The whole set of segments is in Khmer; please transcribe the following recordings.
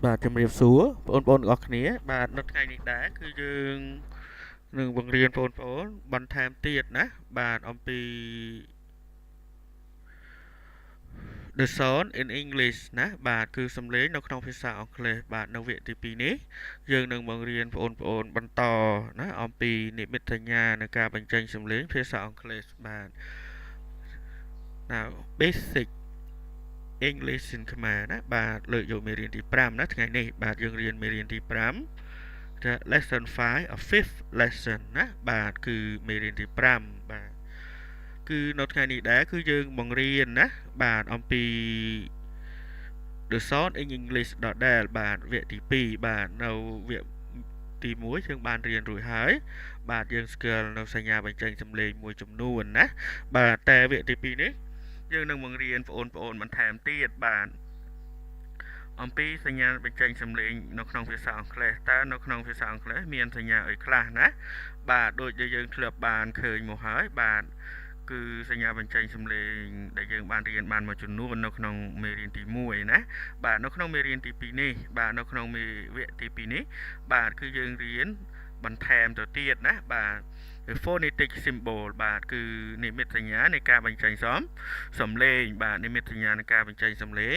បាទជំរាបសួរបងប្អូនទាំងអស់គ្នាបាទនៅថ្ងៃនេះដែរគឺយើងនឹងបង្រៀនបងប្អូនបន្ថែមទៀតណាបាទអំពី the sound in English ណាបាទគឺសំឡេងនៅក្នុងភាសាអង់គ្លេសបាទនៅវគ្គទី2នេះយើងនឹងបង្រៀនបងប្អូនបន្តណាអំពីនិមិត្តសញ្ញានៃការបញ្ចេញសំឡេងភាសាអង់គ្លេសបាទ Now basic English in ខ្មែរណាបាទលើកយកមេរៀនទី5ណាថ្ងៃនេះបាទយើងរៀនមេរៀនទី5 lesson 5 a fifth lesson ណាបាទគឺមេរៀនទី5បាទគឺនៅថ្ងៃនេះដែរគឺយើងបង្រៀនណាបាទអំពី the sound in English ដដែលបាទវគ្គទី2បាទនៅវគ្គទី1យើងបានរៀនរួចហើយបាទយើងស្គាល់នៅសញ្ញាបញ្ចេញសំឡេងមួយចំនួនណាបាទតែវគ្គទី2នេះយើងនឹងបង្រៀនបងប្អូនបន្ថែមទៀតបាទអំពីសញ្ញាបញ្ចេញសំឡេងនៅក្នុងភាសាអង់គ្លេសតើនៅក្នុងភាសាអង់គ្លេសមានសញ្ញាអីខ្លះណាបាទដូចដែលយើងធ្លាប់បានឃើញមកហើយបាទគឺសញ្ញាបញ្ចេញសំឡេងដែលយើងបានរៀនបានមួយចំនួននៅក្នុងមេរៀនទី1ណាបាទនៅក្នុងមេរៀនទី2នេះបាទនៅក្នុងមេវគ្គទី2នេះបាទគឺយើងរៀនបន្ថែមទៅទៀតណាបាទ phonetic symbol បាទគឺនិមិត្តសញ្ញានៃការបញ្ចេញសំឡេងបាទនិមិត្តសញ្ញានៃការបញ្ចេញសំឡេង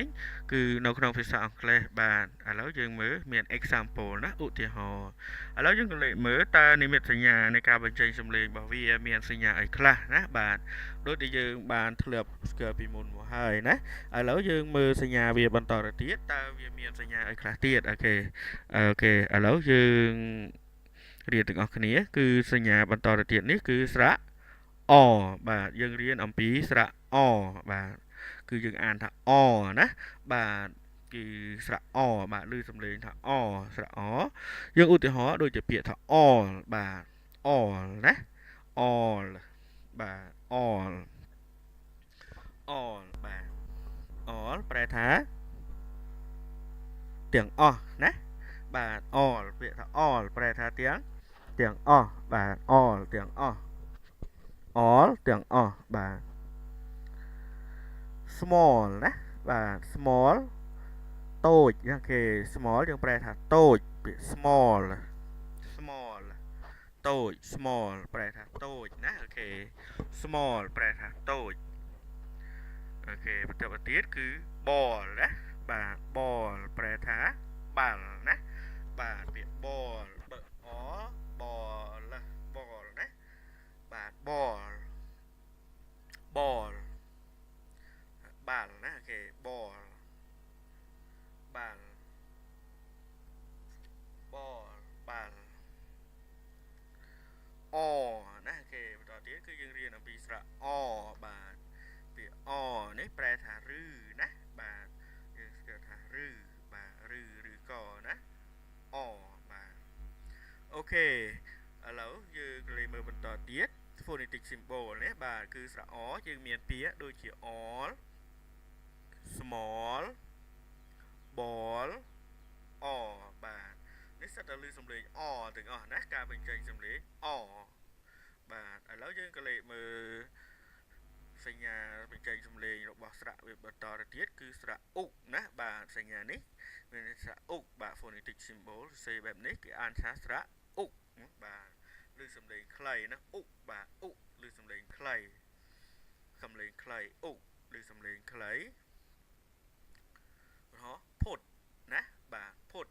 គឺនៅក្នុងភាសាអង់គ្លេសបាទឥឡូវយើងមើលមាន example ណាឧទាហរណ៍ឥឡូវយើងក៏លេខមើលតើនិមិត្តសញ្ញានៃការបញ្ចេញសំឡេងរបស់វាមានសញ្ញាអីខ្លះណាបាទដូចដែលយើងបានធ្លាប់ស្គាល់ពីមុនមកហើយណាឥឡូវយើងមើលសញ្ញាវាបន្តទៅទៀតតើវាមានសញ្ញាអីខ្លះទៀតអូខេឥឡូវយើងរៀនទាំងអស់គ្នាគឺសញ្ញាបន្តទៅទៀតនេះគឺស្រៈអបាទយើងរៀនអំពីស្រៈអបាទគឺយើងអានថាអណាបាទគឺស្រៈអបាទឬសំឡេងថាអស្រៈអយើងឧទាហរណ៍ដូចជាពាក្យថា all បាទ all ណា all បាទ all បាទ all ប្រែថាទាំងអស់ណាបាទ all ពាក្យថា all ប្រែថាទាំងអស់បាទ all ទាំងអស់ all ទាំងអស់បាទ small ណាបាទ small តូចអូខេ small យើងប្រែថាតូចពាក្យ small តូច small ប្រែថាតូចណាអូខេ small ប្រែថាតូចអូខេបន្តទៅទៀតគឺ ball ណាបាទ ball ប្រែថាបាល់ណាបាទពាក្យ ball បើអ ball ណាបាទ ball បាល់ណាអូខេ ball បាល់ ball បាល់អណាអូខេបន្តទៀតគឺយើងរៀនអំពីស្រៈអបាទពាក្យអនេះប្រែថាឬណាបាទយើងស្គាល់ថាឬបាទឬក៏ណាអបាទអូខេឥឡូវយើងលេខមើលបន្តទៀត phonetic symbol នេះបាទគឺស្រៈអយើងមានពាក្យដូចជា all small ball អបាទនេះសិតតែឮសំឡេងអទាំងអស់ណាការបញ្ចេញសំឡេងអបាទឥឡូវយើងក៏លេខមើលសញ្ញាបញ្ចេញសំឡេងរបស់ស្រៈវាបន្តទៅទៀតគឺស្រៈអ៊ុណាបាទសញ្ញានេះមានស្រៈអ៊ុបាទ phonetic symbol សរសេរបែបនេះគេអានថាស្រៈអ៊ុបាទឬសំឡេងខ្លីណាអ៊ុបាទអ៊ុឬសំឡេងខ្លីអ៊ុឬសំឡេងខ្លីហ៎ផុតណាបាទផុត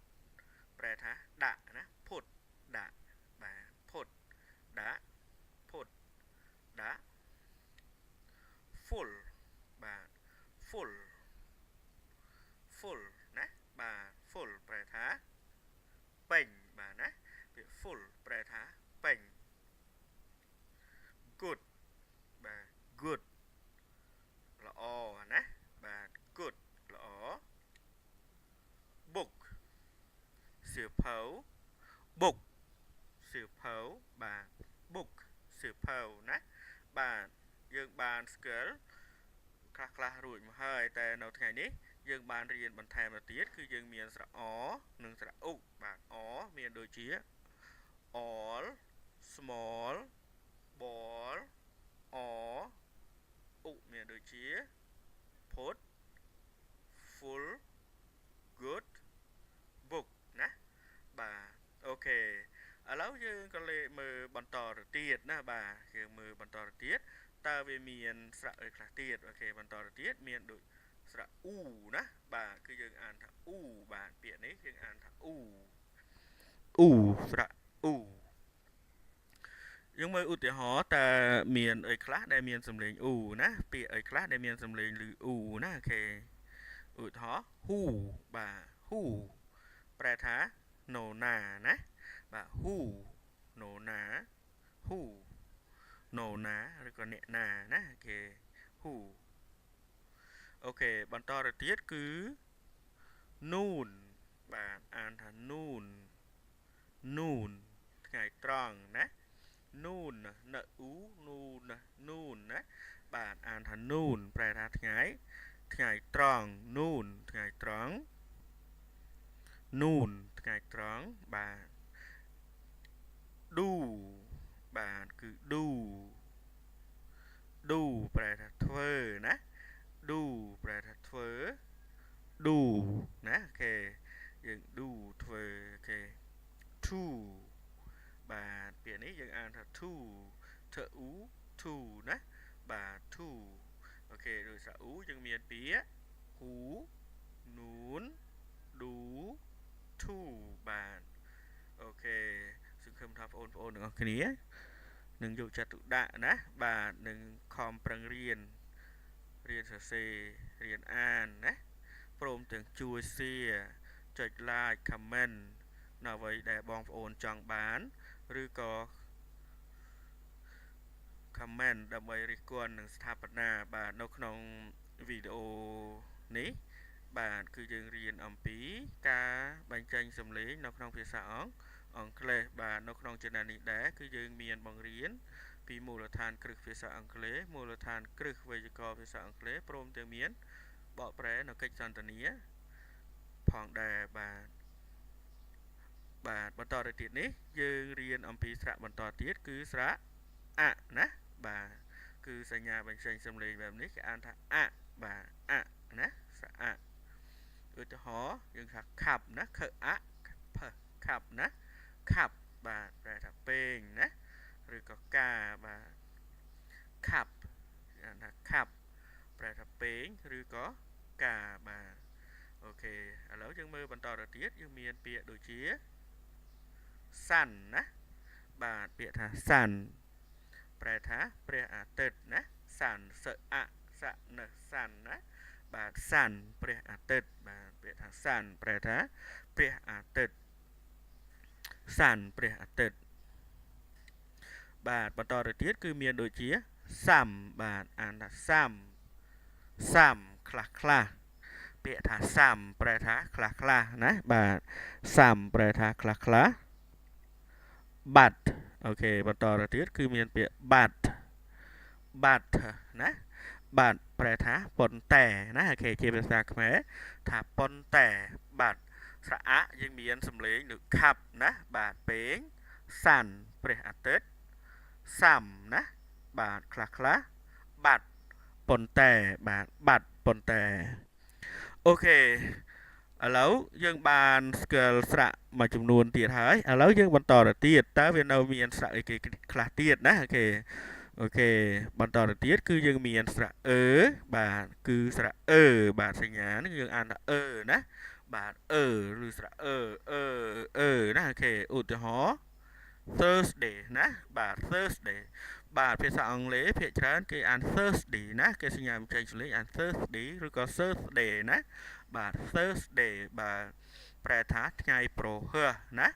ប្រែថាដាក់ណាផុតដាក់បាទផុតដាក់ផុតដាក់ full បាទ full ណាបាទ full ប្រែថាពេញបាទណាពាក្យ full ប្រែថាពេញ good បាទ good ល្អណាបាទ good ល្អ book សៀវភៅ book សៀវភៅបាទ book សៀវភៅណាបាទយើងបានស្គាល់ខ្លះរួចមកហើយតែនៅថ្ងៃនេះយើងបានរៀនបន្ថែមទៅទៀតគឺយើងមានស្រៈអនិងស្រៈអ៊ុបាទអមានដូចជា all small ball អ៊ុមានដូចជា put full good ឥឡូវយើងក៏លេមើលបន្តទៅទៀតណាបាទយើងមើលបន្តទៅទៀតតើវាមានស្រៈអីខ្លះទៀតអូខេបន្តទៅទៀតមានដូចស្រៈអ៊ូណាបាទគឺយើងអានថាអ៊ូបាទពាក្យនេះយើងអានថាអ៊ូស្រៈអ៊ូយើងមើលឧទាហរណ៍តើមានអីខ្លះដែលមានសំឡេងអ៊ូណាពាក្យអីខ្លះដែលមានសំឡេងឮអ៊ូណាអូខេឧទាហរណ៍ហ៊ូបាទហ៊ូប្រែថានរណាណាបាទហ៊ូនរណាហ៊ូនរណាឬក៏អ្នកណាណាអូខេហ៊ូអូខេបន្តទៅទៀតគឺនូនបាទអានថានូនថ្ងៃត្រង់ណានូនណអ៊ូនូនណាបាទអានថានូនប្រែថាថ្ងៃត្រង់នូនថ្ងៃត្រង់បាទឌូបាទគឺឌូប្រែថាធ្វើណាឌូប្រែថាធ្វើឌូណាអូខេយើងឌូធ្វើអូខេ to បាទពាក្យនេះយើងអានថា to ធ្វើអ៊ូ to ណាបាទ to អូខេដោយសារអ៊ូយើងមានពាក្យហ៊ូនូនឌូ to បាទអូខេសង្ឃឹមថាបងប្អូនទាំងអស់គ្នានឹងយកចិត្តទុកដាក់ណាបាទនឹងខំប្រឹងរៀនសរសេររៀនអានណាព្រមទាំងជួយ share ចុច like comment នៅអ្វីដែលបងប្អូនចង់បានឬក៏ comment ដើម្បីរិះគន់នឹងស្ថាបនាបាទនៅក្នុងវីដេអូនេះបាទគឺយើងរៀនអំពីការបញ្ចេញសំឡេងនៅក្នុងភាសាអង់គ្លេសបាទនៅក្នុង channel នេះដែរគឺយើងមានបង្រៀនពីមូលដ្ឋានគ្រឹះភាសាអង់គ្លេសមូលដ្ឋានគ្រឹះវេយ្យាករណ៍ភាសាអង់គ្លេសព្រមទាំងមានបកប្រែនៅកិច្ចសន្ទនាផងដែរបាទបន្តទៅទៀតនេះយើងរៀនអំពីស្រៈបន្តទៀតគឺស្រៈអណាបាទគឺសញ្ញាបញ្ចេញសំឡេងបែបនេះគេអានថាអបាទអណាស្រៈអឧទាហរណ៍យើងថាខាប់ណាខអផខាប់ណាខាប់បាទប្រែថាពេងណាឬក៏កាបាទខាប់អានថាខាប់ប្រែថាពេងឬក៏កាបាទអូខេឥឡូវយើងមើលបន្តទៅទៀតយើងមានពាក្យដូចជាសាន់ណាបាទពាក្យថាសាន់ប្រែថាព្រះអាទិត្យណាសាន់សអសនសាន់ណាបាទសាន់ព្រះអាទិត្យបាទពាក្យថាសាន់ប្រែថាព្រះអាទិត្យសាន់ព្រះអាទិត្យបាទបន្តទៅទៀតគឺមានដូចជាសាំបាទអានថាសាំខ្លះពាក្យថាសាំប្រែថាខ្លះណាបាទសាំប្រែថាខ្លះបាត់អូខេបន្តទៅទៀតគឺមានពាក្យបាត់ណាបាត់ប្រែថាប៉ុន្តែណាអូខេជាភាសាខ្មែរថាប៉ុន្តែបាត់ស្រៈយើងមានសំឡេងដូចខាប់ណាបាទពេងសាន់ព្រះអាទិត្យសាំណាបាទខ្លះបាត់ប៉ុន្តែបាទបាត់ប៉ុន្តែអូខេឥឡូវយើងបានស្គាល់ស្រៈមួយចំនួនទៀតហើយឥឡូវយើងបន្តទៅទៀតតើវានៅមានស្រៈអីគេខ្លះទៀតណាអូខេបន្តទៅទៀតគឺយើងមានស្រៈបាទគឺស្រៈបាទសញ្ញានេះយើងអានថាណាបាទឬស្រៈណាអូខេឧទាហរណ៍ Thursday ណាបាទ Thursday បាទភាសាអង់គ្លេសភាគច្រើនគេអាន Thursday ណាគេសញ្ញាបញ្ចេញសំឡេងអាន Thursday ឬក៏ Thursday ណាបាទ Thursday បាទប្រែថាថ្ងៃព្រហស្បតិ៍ណា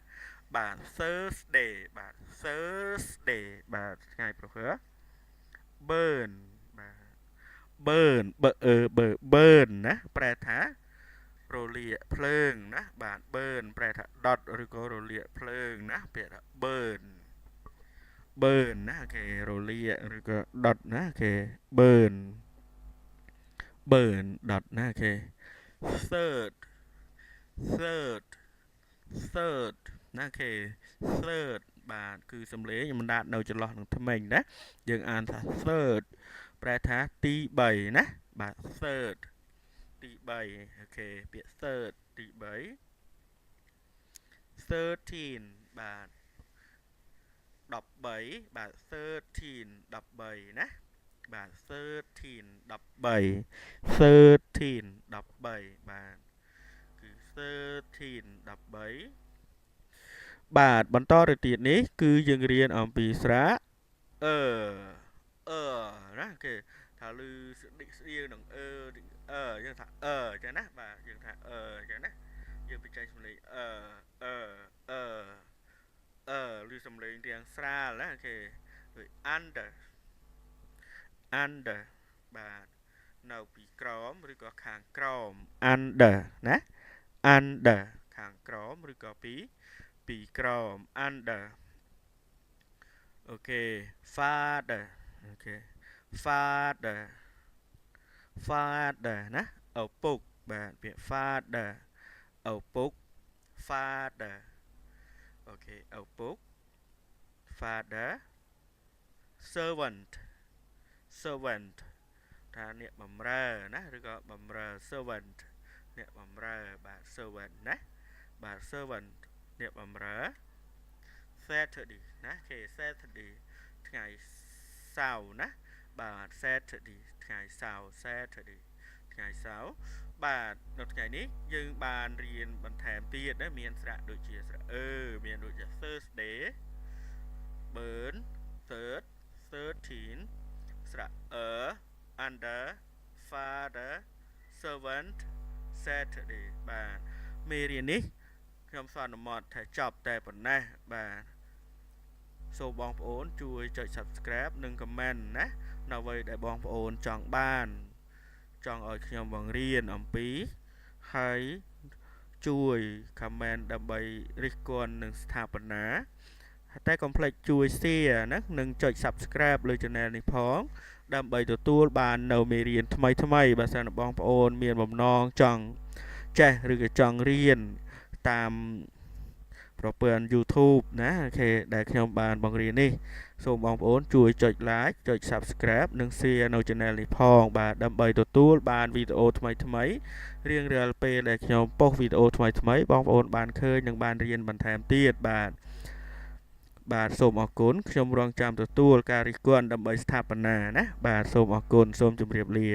បាទ Thursday បាទ Thursday បាទថ្ងៃព្រហស្បតិ៍ burn បាទ burn ណាប្រែថារលាកភ្លើងណាបាទ burn ប្រែថាដុតឬក៏រលាកភ្លើងណាពាក្យថា burn ណាគេរលាកឬក៏ដុតណាគេ burn ដុតណាគេ third ណាគេ third បាទគឺសំឡេងមិនដាច់នៅចន្លោះនឹងថ្មិញណាយើងអានថា third ប្រែថាទី3ណាបាទ third ទី3អូខេពាក្យ third ទី3 13បាទ 13បាទ13 13ណាបាទ13 13 13 13បាទគឺ13 13បាទបន្តទៅទៀតនេះគឺយើងរៀនអំពីស្រៈអឺណាគេថាឮស្ដេកស្ដៀងនឹងយើងថាអញ្ចឹងណាបាទយើងថាអញ្ចឹងណាយើងបញ្ចេញសំឡេងឬសំឡេងរាងស្រាលណាគេដូច under បាទនៅពីក្រោមឬក៏ខាងក្រោម under ណា under ខាងក្រោមឬក៏ពីក្រោម under អូខេ father អូខេ father ណាឪពុកបាទពាក្យ father ឪពុក father អូខេឪពុក father servant ថាអ្នកបម្រើណាឬក៏បម្រើ servant អ្នកបម្រើបាទ servant ណាបាទ servant អ្នកបម្រើ Saturday ណាគេ Saturday ថ្ងៃសៅរ៍ណាបាទ Saturday ថ្ងៃសៅរ៍ Saturday ថ្ងៃសៅរ៍បាទនៅថ្ងៃនេះយើងបានរៀនបន្ថែមទៀតណាមានស្រៈដូចជាស្រៈមានដូចជា Thursday burn third 13ស្រៈunder father servant Saturday បាទមេរៀននេះខ្ញុំសន្មតថាចប់តែប៉ុណ្ណេះបាទសូមបងប្អូនជួយចុច Subscribe និង Comment ណានៅអ្វីដែលបងប្អូនចង់បានចង់ឲ្យខ្ញុំបង្រៀនអំពីហើយជួយ Comment ដើម្បីរិះគន់នឹងស្ថាបនាតែកុំភ្លេចជួយ Share ណានិងចុច Subscribe លើ Channel នេះផងដើម្បីទទួលបាននៅមេរៀនថ្មីបើសិនបងប្អូនមានបំណងចង់ចេះឬក៏ចង់រៀនតាមប្រព័ន្ធ YouTube ណាអូខេដែលខ្ញុំបានបង្រៀននេះសូមបងប្អូនជួយចុច Like ចុច Subscribe និង Share នៅ Channel នេះផងបាទដើម្បីទទួលបានវីដេអូថ្មីរៀងរាល់ពេលដែលខ្ញុំប៉ុស្តិ៍វីដេអូថ្មីបងប្អូនបានឃើញនិងបានរៀនបន្ថែមទៀតបាទសូមអរគុណខ្ញុំរងចាំទទួលការរិះគន់ដើម្បីស្ថាបនាណាបាទសូមអរគុណសូមជម្រាបលា